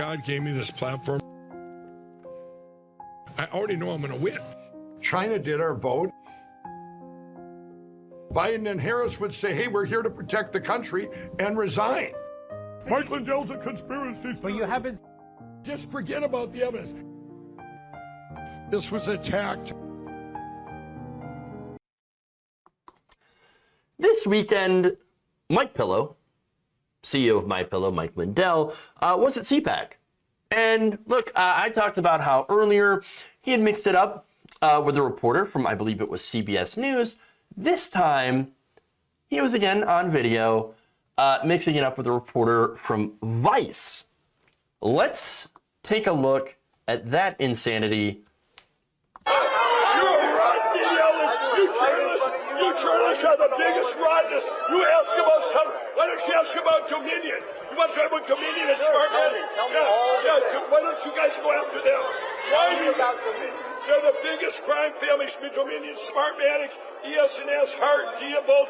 God gave me this platform. I already know I'm going to win. China did our vote. Biden and Harris would say, hey, we're here to protect the country, and resign. Mike Lindell's a conspiracy. But you haven't. Just forget about the evidence. This was attacked. This weekend, Mike Pillow, CEO of MyPillow, Mike Lindell, was at CPAC. And look, I talked about how earlier he had mixed it up with a reporter from, I believe it was CBS News. This time, he was again on video, mixing it up with a reporter from Vice. Let's take a look at that insanity. You journalists are the biggest rottenness. You ask about some. Why don't you ask about Dominion? You want to talk about Dominion and Smartmatic? Why don't you guys go after them? Why do you about Dominion? They're the biggest crime families. Dominion, Smartmatic, ES&S, Hart, Diebold.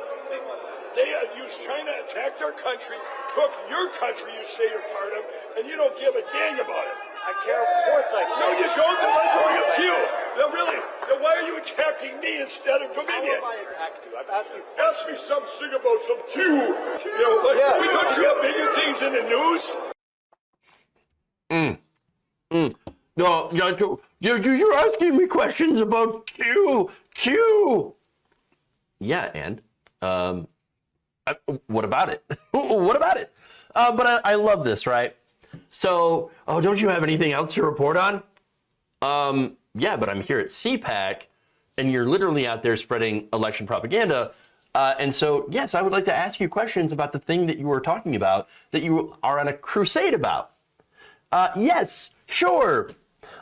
They used China, attacked our country, took your country you say you're part of, and you don't give a dang about it. I care, of course I care. No, you don't. Then why don't you kill? Then really, then why are you attacking me instead of Dominion? How have I attacked you? I've asked you questions. Ask me something about some Q. You know, like, don't you have bigger things in the news? No, you're asking me questions about Q. Yeah, and what about it? What about it? But I love this, right? So, don't you have anything else to report on? Yeah, but I'm here at CPAC, and you're literally out there spreading election propaganda. And so, yes, I would like to ask you questions about the thing that you were talking about, that you are on a crusade about. Yes, sure.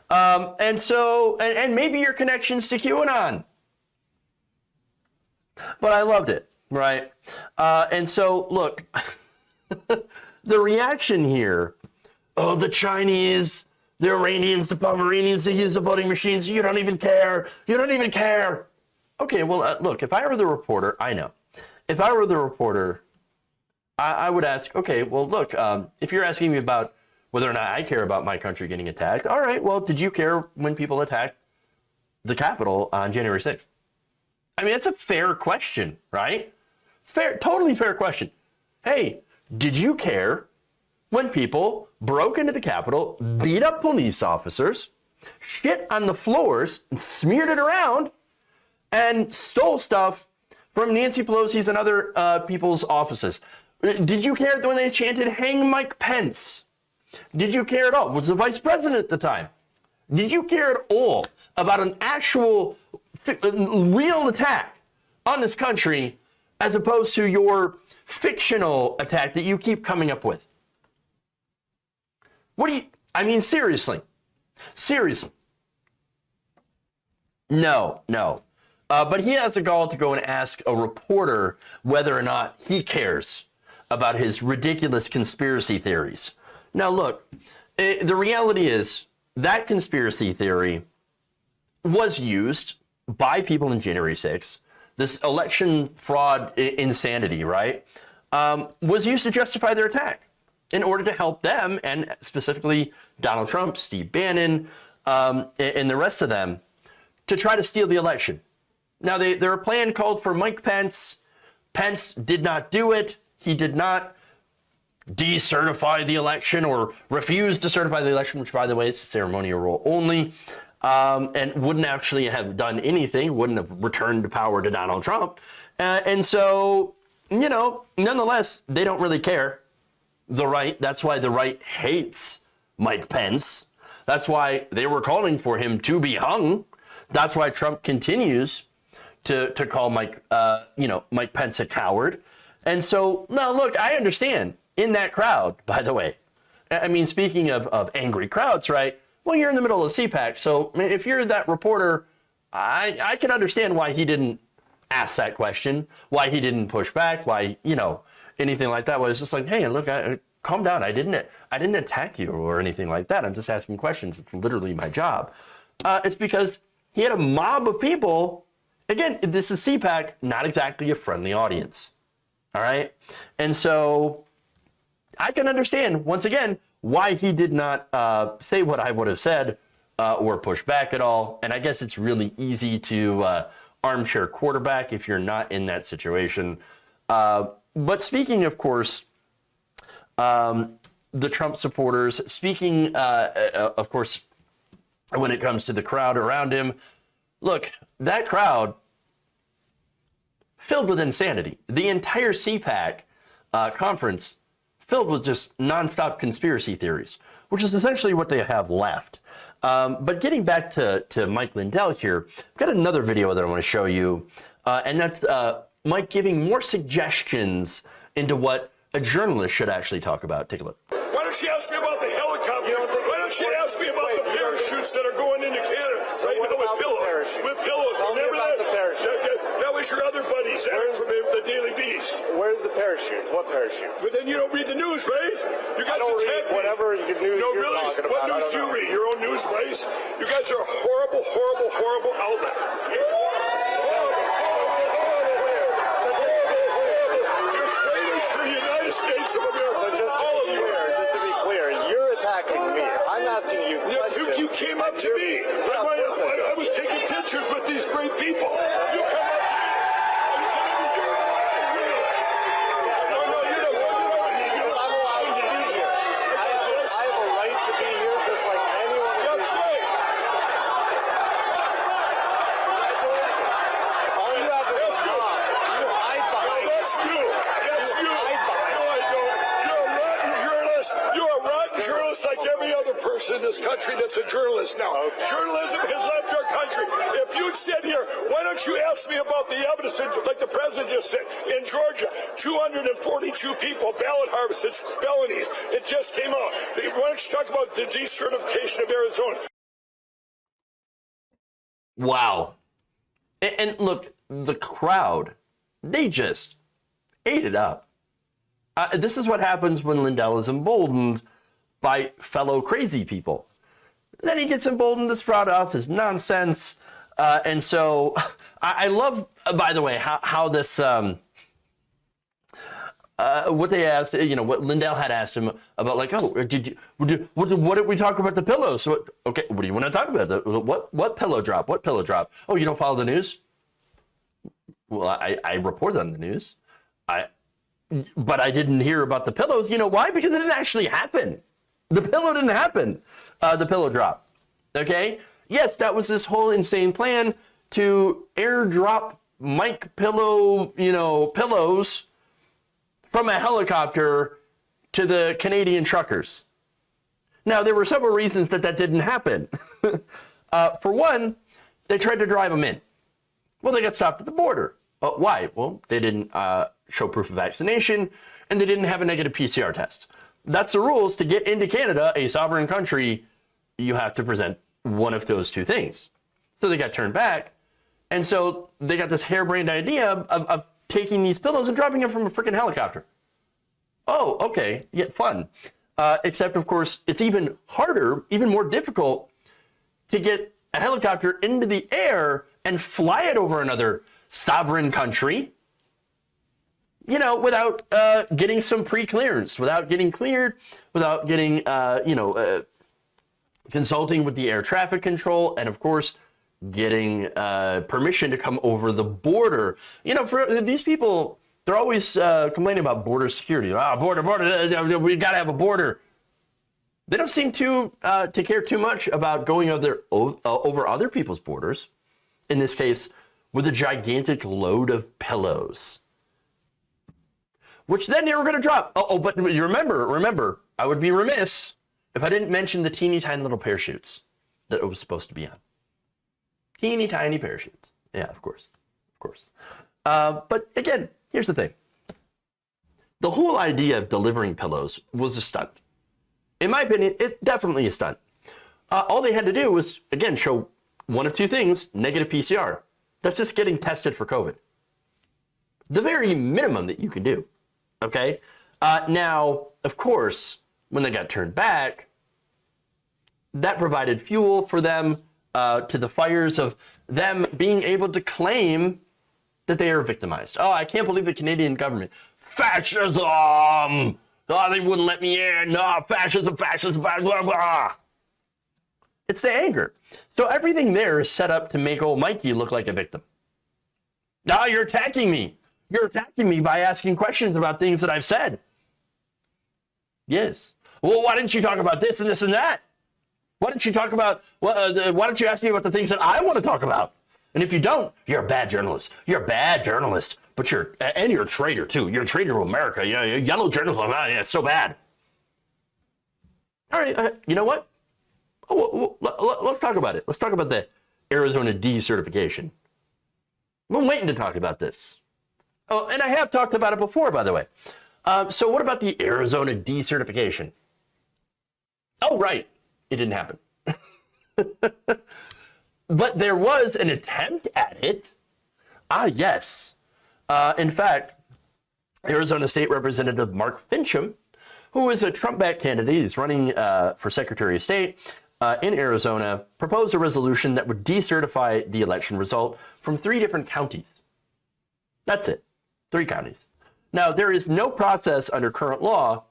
And so, and maybe your connections to QAnon. But I loved it, right? And so, look, the reaction here, oh, the Chinese, the Iranians, the Pomeranians, they use the voting machines. You don't even care. You don't even care. Okay, well, look, if I were the reporter, I know. If I were the reporter, I would ask, okay, well, look, if you're asking me about whether or not I care about my country getting attacked, all right, well, did you care when people attacked the Capitol on January 6th? I mean, it's a fair question, right? Fair, totally fair question. Hey, did you care when people broke into the Capitol, beat up police officers, shit on the floors, and smeared it around, and stole stuff from Nancy Pelosi's and other people's offices? Did you care when they chanted, "Hang Mike Pence"? Did you care at all? Was the vice president at the time? Did you care at all about an actual real attack on this country as opposed to your fictional attack that you keep coming up with? What do you, I mean, seriously. No. But he has a gall to go and ask a reporter whether or not he cares about his ridiculous conspiracy theories. Now, look, the reality is that conspiracy theory was used by people in January 6th. This election fraud insanity, right, was used to justify their attack in order to help them, and specifically Donald Trump, Steve Bannon, and the rest of them, to try to steal the election. Now, their plan called for Mike Pence. Pence did not do it. He did not decertify the election or refuse to certify the election, which, by the way, is a ceremonial role only, and wouldn't actually have done anything, wouldn't have returned power to Donald Trump. And so, you know, nonetheless, they don't really care. The right, that's why the right hates Mike Pence. That's why they were calling for him to be hung. That's why Trump continues to call Mike Pence a coward. And so, now look, I understand. In that crowd, by the way, I mean, speaking of angry crowds, right? Well, you're in the middle of CPAC, so if you're that reporter, I can understand why he didn't ask that question, why he didn't push back, why, you know, anything like that. Well, it's just like, hey, look, calm down. I didn't attack you or anything like that. I'm just asking questions. It's literally my job. It's because he had a mob of people. Again, this is CPAC, not exactly a friendly audience. All right. And so I can understand, once again, why he did not say what I would have said or push back at all. And I guess it's really easy to armchair quarterback if you're not in that situation. But speaking, of course, the Trump supporters, speaking, of course, when it comes to the crowd around him, look, that crowd filled with insanity. The entire CPAC conference filled with just nonstop conspiracy theories, which is essentially what they have left. But getting back to Mike Lindell here, I've got another video that I want to show you, and that's Mike giving more suggestions into what a journalist should actually talk about. Take a look. Why don't you ask me about the helicopter? Why don't you ask me about the parachutes that are going into Canada right now with pillows? With pillows. Remember that? That was your other buddies from the Daily Beast. Where's the parachutes? What parachutes? But then you don't read the news, right? You guys I don't read whatever news you're talking about. What news do you read? Your own news place? You guys are a horrible, horrible, horrible outlet. You're traitors to the United States of America. All of you. Just to be clear, you're attacking me. I'm asking you questions. You came up to me. I was taking pictures with these great people. You come up to me. In this country that's a journalist now. Okay. Journalism has left our country. If you'd sit here, why don't you ask me about the evidence, like the president just said, in Georgia, 242 people, ballot harvested, felonies. It just came out. Why don't you talk about the decertification of Arizona? Wow. And look, the crowd, they just ate it up. This is what happens when Lindell is emboldened by fellow crazy people. Then he gets emboldened to sprout off his nonsense. And so I love, by the way, how this, what they asked, what Lindell had asked him about, like, oh, what did we talk about the pillows? So, okay, what do you want to talk about? What pillow drop? What pillow drop? Oh, you don't follow the news? Well, I report on the news. But I didn't hear about the pillows. You know why? Because it didn't actually happen. The pillow didn't happen. The pillow drop. Okay? Yes, that was this whole insane plan to airdrop Mike Pillow, pillows from a helicopter to the Canadian truckers. Now, there were several reasons that didn't happen. For one, they tried to drive them in. Well, they got stopped at the border. Why? Well, they didn't show proof of vaccination, and they didn't have a negative PCR test. That's the rules. To get into Canada, a sovereign country, you have to present one of those two things. So they got turned back. And so they got this harebrained idea of taking these pillows and dropping them from a freaking helicopter. Oh, okay. Yeah, fun. Except, of course, it's even harder, even more difficult to get a helicopter into the air and fly it over another sovereign country, without getting some pre-clearance, without getting cleared, without getting, consulting with the air traffic control, and of course, getting permission to come over the border. For these people, they're always complaining about border security. Border, we got to have a border. They don't seem to care too much about going over other people's borders. In this case, with a gigantic load of pillows, which then they were going to drop. But you remember, I would be remiss if I didn't mention the teeny tiny little parachutes that it was supposed to be on. Teeny tiny parachutes. Yeah, of course. But again, here's the thing. The whole idea of delivering pillows was a stunt. In my opinion, it definitely a stunt. All they had to do was, again, show one of two things: negative PCR. That's just getting tested for COVID. The very minimum that you can do. Okay? Now, of course, when they got turned back, that provided fuel for them to the fires of them being able to claim that they are victimized. Oh, I can't believe the Canadian government. Fascism! Oh, they wouldn't let me in. No, fascism, blah, blah, blah. It's the anger. So everything there is set up to make old Mikey look like a victim. No, you're attacking me. You're attacking me by asking questions about things that I've said. Yes. Well, why didn't you talk about this and this and that? Why didn't you talk about, why don't you ask me about the things that I want to talk about? And if you don't, you're a bad journalist. You're a bad journalist. But you're a traitor too. You're a traitor to America. You're yellow journalism. Yeah, it's so bad. All right, you know what? Let's talk about it. Let's talk about the Arizona decertification. I've been waiting to talk about this. Oh, and I have talked about it before, by the way. So what about the Arizona decertification? Oh, right. It didn't happen. But there was an attempt at it. Ah, yes. In fact, Arizona State Representative Mark Fincham, who is a Trump-backed candidate, he's running for Secretary of State in Arizona, proposed a resolution that would decertify the election result from 3 different counties. That's it. 3 counties. Now, there is no process under current law,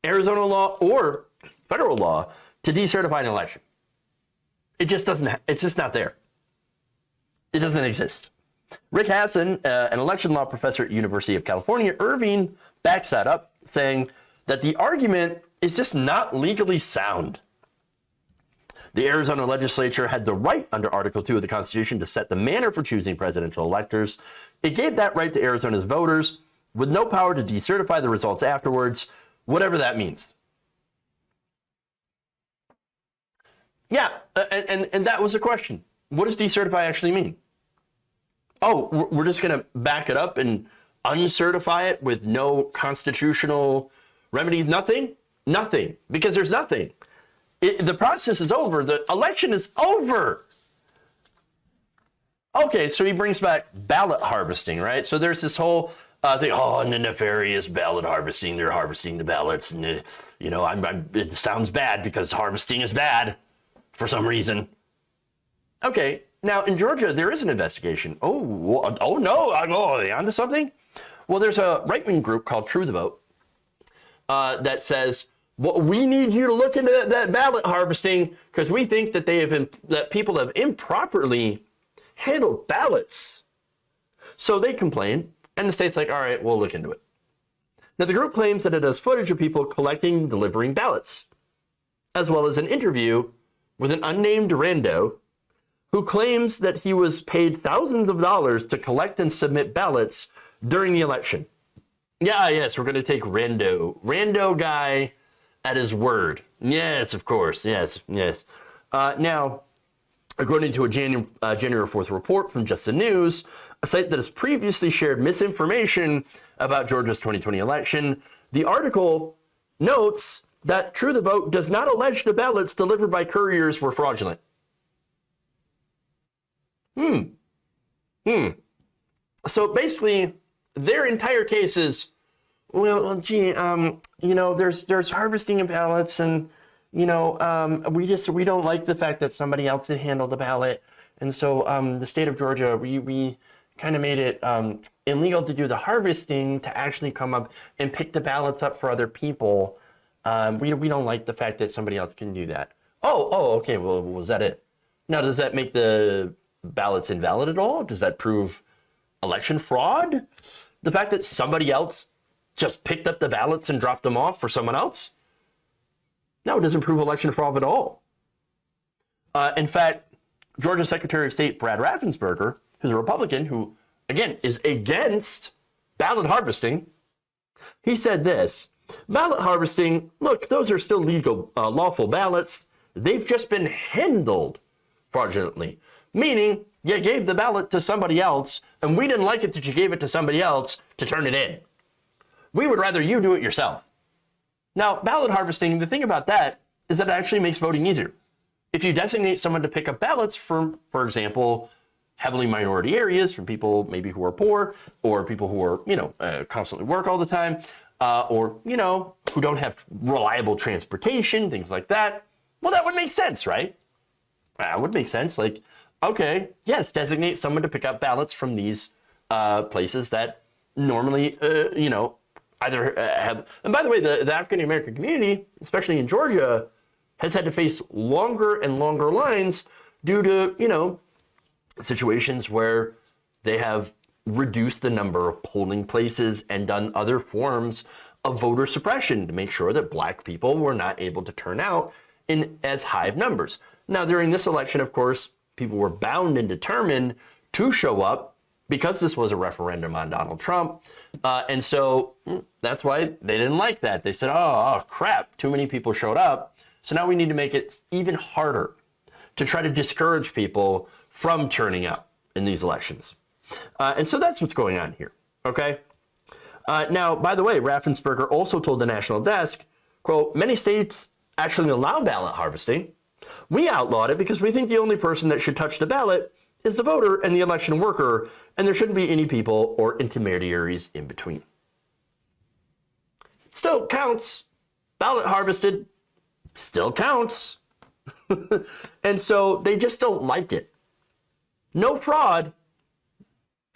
Arizona law or federal law, to decertify an election. It just doesn't, it's just not there. It doesn't exist. Rick Hassan, an election law professor at University of California, Irvine, backs that up, saying that the argument is just not legally sound. The Arizona legislature had the right under Article 2 of the Constitution to set the manner for choosing presidential electors. It gave that right to Arizona's voters with no power to decertify the results afterwards, whatever that means. Yeah, and that was the question. What does decertify actually mean? Oh, we're just going to back it up and uncertify it with no constitutional remedies? Nothing? Nothing, because there's nothing. The process is over. The election is over. Okay, so he brings back ballot harvesting, right? So there's this whole thing, and the nefarious ballot harvesting. They're harvesting the ballots, and it sounds bad because harvesting is bad for some reason. Okay, now in Georgia there is an investigation. Oh no! Are they onto something? Well, there's a right-wing group called True the Vote that says, well, we need you to look into that ballot harvesting because we think that that people have improperly handled ballots. So they complain, and the state's like, all right, we'll look into it. Now, the group claims that it has footage of people collecting and delivering ballots, as well as an interview with an unnamed rando who claims that he was paid thousands of dollars to collect and submit ballots during the election. Yes, we're going to take rando guy at his word. Yes, of course. Yes. Now, according to a January 4th report from Just the News, a site that has previously shared misinformation about Georgia's 2020 election, the article notes that True the Vote does not allege the ballots delivered by couriers were fraudulent. So basically, their entire case is, there's harvesting of ballots, and we don't like the fact that somebody else had handled the ballot, and so the state of Georgia, we kind of made it illegal to do the harvesting to actually come up and pick the ballots up for other people. We don't like the fact that somebody else can do that. Okay. Well, was that it? Now, does that make the ballots invalid at all? Does that prove election fraud? The fact that somebody else just picked up the ballots and dropped them off for someone else? No, it doesn't prove election fraud at all. In fact, Georgia Secretary of State Brad Raffensperger, who's a Republican, who, again, is against ballot harvesting, he said this: ballot harvesting, look, those are still legal, lawful ballots. They've just been handled fraudulently, meaning you gave the ballot to somebody else, and we didn't like it that you gave it to somebody else to turn it in. We would rather you do it yourself. Now, ballot harvesting, the thing about that is that it actually makes voting easier. If you designate someone to pick up ballots from, for example, heavily minority areas, from people maybe who are poor, or people who are, constantly work all the time, or, who don't have reliable transportation, things like that, well, that would make sense, right? That would make sense. Like, okay, yes, designate someone to pick up ballots from these places that normally, either have, and by the way, the African American community, especially in Georgia, has had to face longer and longer lines due to, you know, situations where they have reduced the number of polling places and done other forms of voter suppression to make sure that black people were not able to turn out in as high of numbers. Now, during this election, of course, people were bound and determined to show up because this was a referendum on Donald Trump. And so that's why they didn't like that. They said, oh, crap, too many people showed up. So now we need to make it even harder to try to discourage people from turning out in these elections. And so that's what's going on here, okay? Now, by the way, Raffensperger also told the National Desk, quote, many states actually allow ballot harvesting. We outlawed it because we think the only person that should touch the ballot is the voter and the election worker, and there shouldn't be any people or intermediaries in between. It still counts. Ballot harvested still counts. And so they just don't like it. No fraud.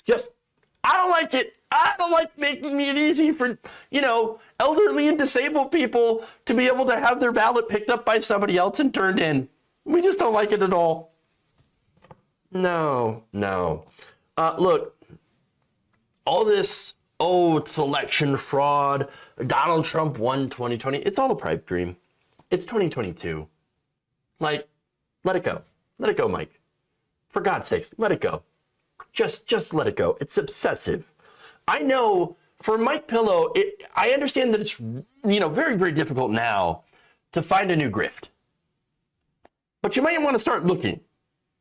Just, I don't like it. I don't like making it easy for, you know, elderly and disabled people to be able to have their ballot picked up by somebody else and turned in. We just don't like it at all. No. Look, all this, it's election fraud, Donald Trump won 2020, it's all a pipe dream. It's 2022. Like, let it go. Let it go, Mike. For God's sakes, let it go. Just let it go. It's obsessive. I know for Mike Pillow, I understand that it's, you know, very, very difficult now to find a new grift. But you might want to start looking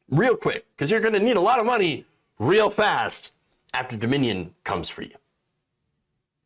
real quick because you're going to need a lot of money real fast after Dominion comes for you.